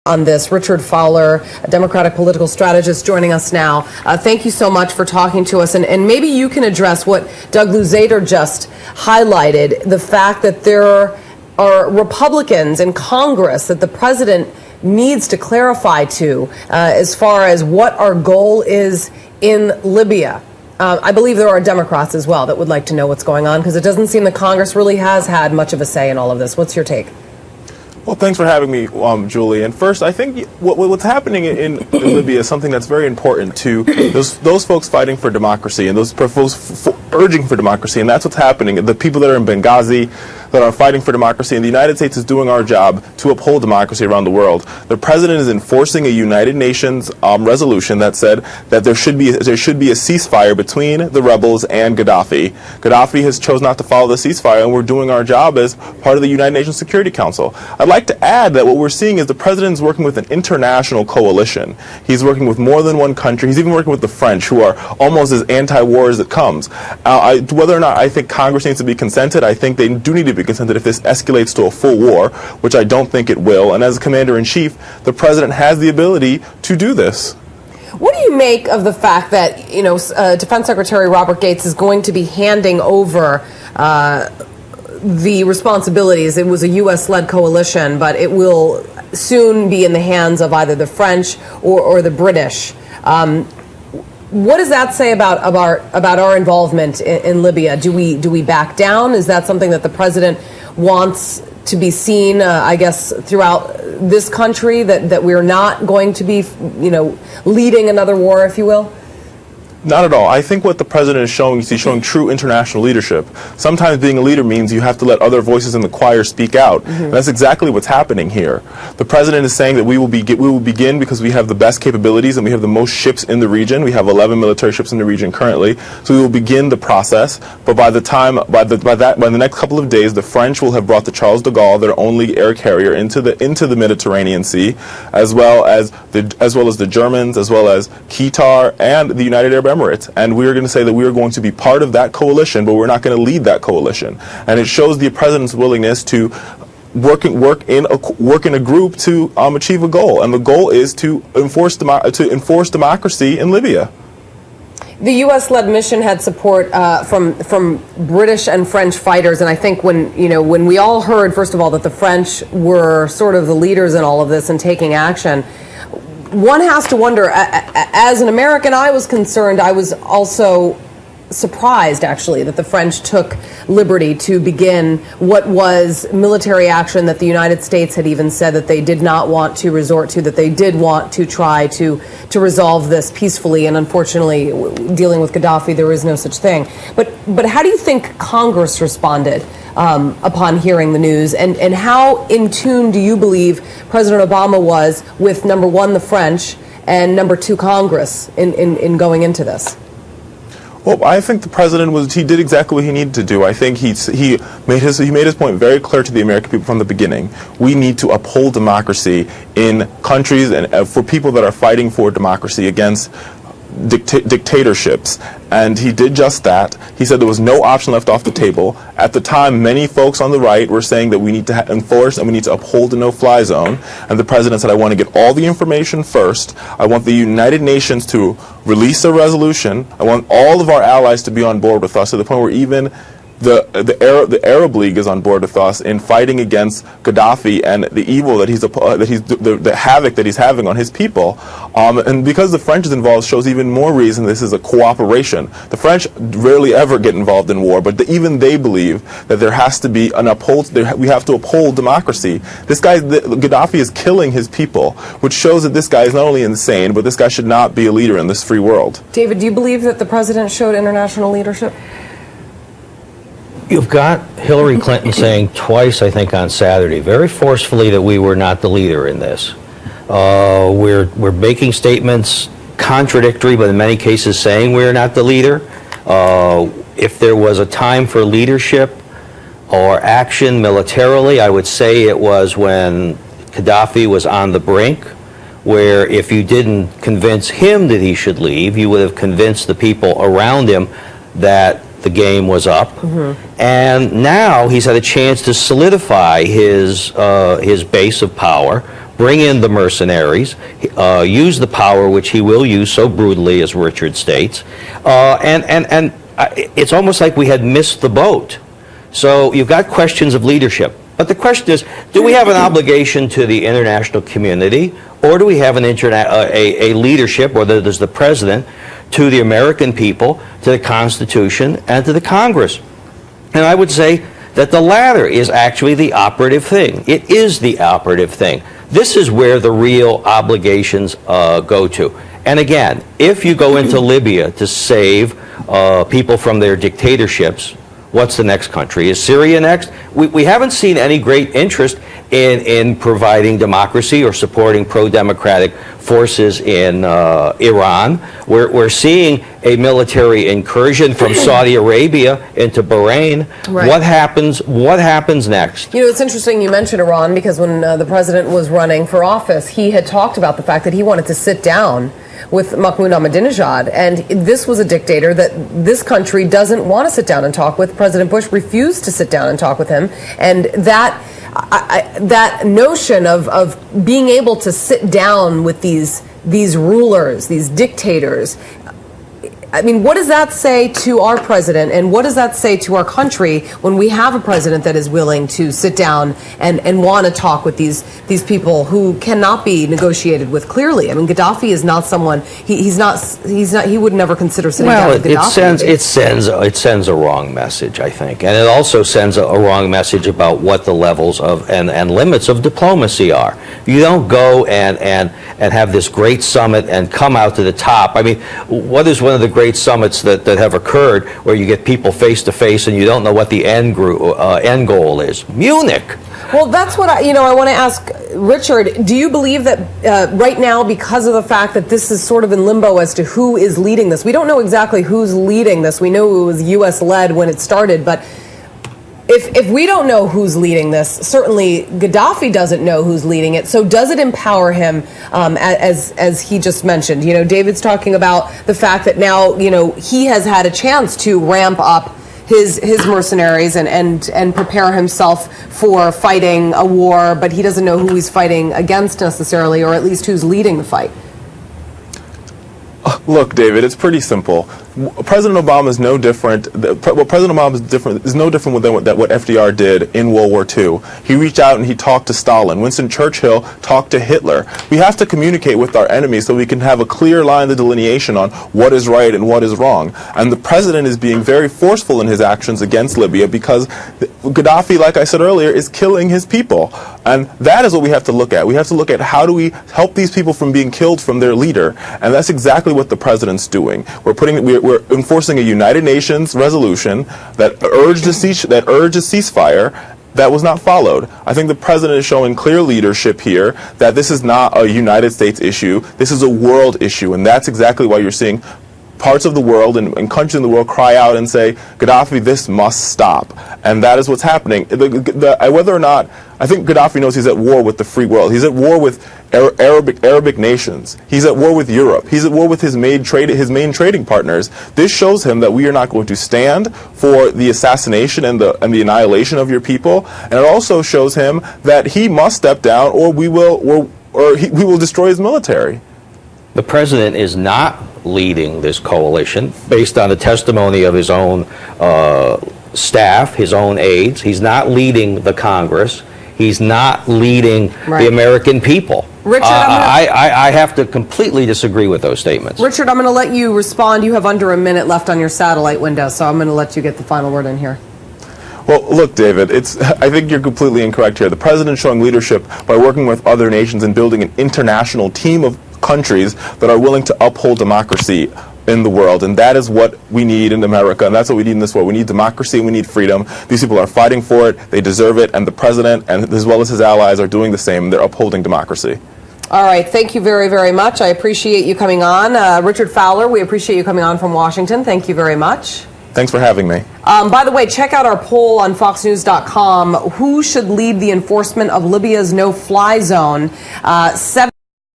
on this. Richard Fowler, a Democratic political strategist, joining us now. Thank you so much for talking to us. And maybe you can address what Doug Luzader just highlighted, the fact that there are Republicans in Congress that the president needs to clarify to as far as what our goal is in Libya. I believe there are Democrats as well that would like to know what's going on, because it doesn't seem that Congress really has had much of a say in all of this. What's your take? Well, thanks for having me, Julie. And first, I think what's happening in Libya is something that's very important to those folks fighting for democracy and those folks urging for democracy. And that's what's happening. The people that are in Benghazi that are fighting for democracy, and the United States is doing our job to uphold democracy around the world. The president is enforcing a United Nations resolution that said that there should be a ceasefire between the rebels and Gaddafi. Gaddafi has chosen not to follow the ceasefire, and we're doing our job as part of the United Nations Security Council. I'd like to add that what we're seeing is the president is working with an international coalition. He's working with more than one country. He's even working with the French, who are almost as anti-war as it comes. Whether or not I think Congress needs to be consented, I think they do need to be consented if this escalates to a full war, which I don't think it will. And as commander-in-chief, the president has the ability to do this. What do you make of the fact that, you know, Defense Secretary Robert Gates is going to be handing over the responsibilities? It was a U.S.-led coalition, but it will soon be in the hands of either the French or the British. What does that say about our involvement in Libya? Do we back down? Is that something that the president wants to be seen, I guess, throughout this country, that we're not going to be, you know, leading another war, if you will? Not at all. I think what the president is showing is he's showing true international leadership. Sometimes being a leader means you have to let other voices in the choir speak out. And that's exactly what's happening here. The president is saying that we will begin because we have the best capabilities and we have the most ships in the region. We have 11 military ships in the region currently. So we will begin the process. But by the next couple of days, the French will have brought the Charles de Gaulle, their only air carrier, into the Mediterranean Sea, as well as the Germans, as well as Qatar and the United Arab Emirates. And we are going to say that we are going to be part of that coalition, but we're not going to lead that coalition. And it shows the president's willingness to work in a group to achieve a goal. And the goal is to enforce democracy in Libya. The U.S.-led mission had support from British and French fighters, and I think when we all heard, first of all, that the French were sort of the leaders in all of this and taking action, one has to wonder, as an American, I was concerned. I was also surprised, actually, that the French took liberty to begin what was military action that the United States had even said that they did not want to resort to, that they did want to try to resolve this peacefully. And unfortunately, dealing with Gaddafi, there is no such thing. But how do you think Congress responded upon hearing the news? And how in tune do you believe President Obama was with, number one, the French, and number two, Congress in going into this? Well, I think the president did exactly what he needed to do. I think he made his point very clear to the American people from the beginning. We need to uphold democracy in countries and for people that are fighting for democracy against dictatorships, and he did just that. He said there was no option left off the table. At the time, many folks on the right were saying that we need to enforce and we need to uphold the no-fly zone, and the president said, I want to get all the information first. I want the United Nations to release a resolution. I want all of our allies to be on board with us, to the point where even the Arab League is on board with us in fighting against Gaddafi and the evil that the havoc that he's having on his people. And because the French is involved, shows even more reason this is a cooperation. The French rarely ever get involved in war, but even they believe that there has to be we have to uphold democracy. This guy, Gaddafi, is killing his people, which shows that this guy is not only insane, but this guy should not be a leader in this free world. David, do you believe that the president showed international leadership? You've got Hillary Clinton saying twice, I think, on Saturday, very forcefully, that we were not the leader in this. We're making statements contradictory, but in many cases saying we're not the leader. If there was a time for leadership or action militarily, I would say it was when Gaddafi was on the brink, where if you didn't convince him that he should leave, you would have convinced the people around him that the game was up. And now he's had a chance to solidify his base of power bring in the mercenaries, use the power which he will use so brutally, as Richard states, and it's almost like we had missed the boat. So you've got questions of leadership. But the question is, do we have an obligation to the international community, or do we have a leadership, whether there's the president, to the American people, to the Constitution, and to the Congress? And I would say that the latter is actually the operative thing. It is the operative thing. This is where the real obligations go to. And again, if you go into Libya to save people from their dictatorships, what's the next country? Is Syria next? We haven't seen any great interest in providing democracy or supporting pro-democratic forces in Iran. We're seeing a military incursion from Saudi Arabia into Bahrain. Right. What happens next? You know, it's interesting you mentioned Iran, because when the president was running for office, he had talked about the fact that he wanted to sit down with Mahmoud Ahmadinejad, and this was a dictator that this country doesn't want to sit down and talk with. President Bush refused to sit down and talk with him, and that notion of being able to sit down with these rulers, these dictators, I mean, what does that say to our president, and what does that say to our country when we have a president that is willing to sit down and want to talk with these people who cannot be negotiated with? Clearly, I mean, Gaddafi is not someone. He would never consider sitting down with Gaddafi. It sends a wrong message, I think, and it also sends a wrong message about what the levels of and limits of diplomacy are. You don't go and have this great summit and come out to the top. I mean, what is one of the great summits that have occurred where you get people face to face and you don't know what the end goal is? Munich. Well, that's what I want to ask Richard. Do you believe that right now, because of the fact that this is sort of in limbo as to who is leading this, we don't know exactly who's leading this. We know it was U.S. led when it started, but if we don't know who's leading this, certainly Gaddafi doesn't know who's leading it. So does it empower him, as he just mentioned? You know, David's talking about the fact that now, he has had a chance to ramp up his mercenaries and prepare himself for fighting a war, but he doesn't know who he's fighting against necessarily, or at least who's leading the fight. Look, David, it's pretty simple. President Obama is no different. What President Obama is no different than what FDR did in World War II. He reached out and he talked to Stalin. Winston Churchill talked to Hitler. We have to communicate with our enemies so we can have a clear line of delineation on what is right and what is wrong. And the president is being very forceful in his actions against Libya because Gaddafi, like I said earlier, is killing his people. And that is what we have to look at. We have to look at how do we help these people from being killed from their leader. And that's exactly what the president's doing. We're enforcing a United Nations resolution that urged a ceasefire that was not followed. I think the president is showing clear leadership here that this is not a United States issue. This is a world issue, and that's exactly why you're seeing parts of the world and countries in the world cry out and say, Gaddafi, this must stop. And that is what's happening. Whether or not, I think Gaddafi knows he's at war with the free world. He's at war with Arabic nations. He's at war with Europe. He's at war with his main trading partners. This shows him that we are not going to stand for the assassination and the annihilation of your people. And it also shows him that he must step down, or we will destroy his military. The president is not leading this coalition based on the testimony of his own staff, his own aides. He's not leading the Congress. He's not leading the American people. Richard, I have to completely disagree with those statements. Richard, I'm going to let you respond. You have under a minute left on your satellite window, so I'm going to let you get the final word in here. Well, look, David, I think you're completely incorrect here. The president's showing leadership by working with other nations and building an international team of countries that are willing to uphold democracy in the world, and that is what we need in America, and that's what we need in this world. We need democracy and we need freedom. These people are fighting for it, they deserve it, and the president, and as well as his allies, are doing the same. They're upholding democracy. All right, thank you very, very much. I appreciate you coming on. Richard Fowler, we appreciate you coming on from Washington. Thank you very much. Thanks for having me. By the way, check out our poll on FoxNews.com. Who should lead the enforcement of Libya's no-fly zone?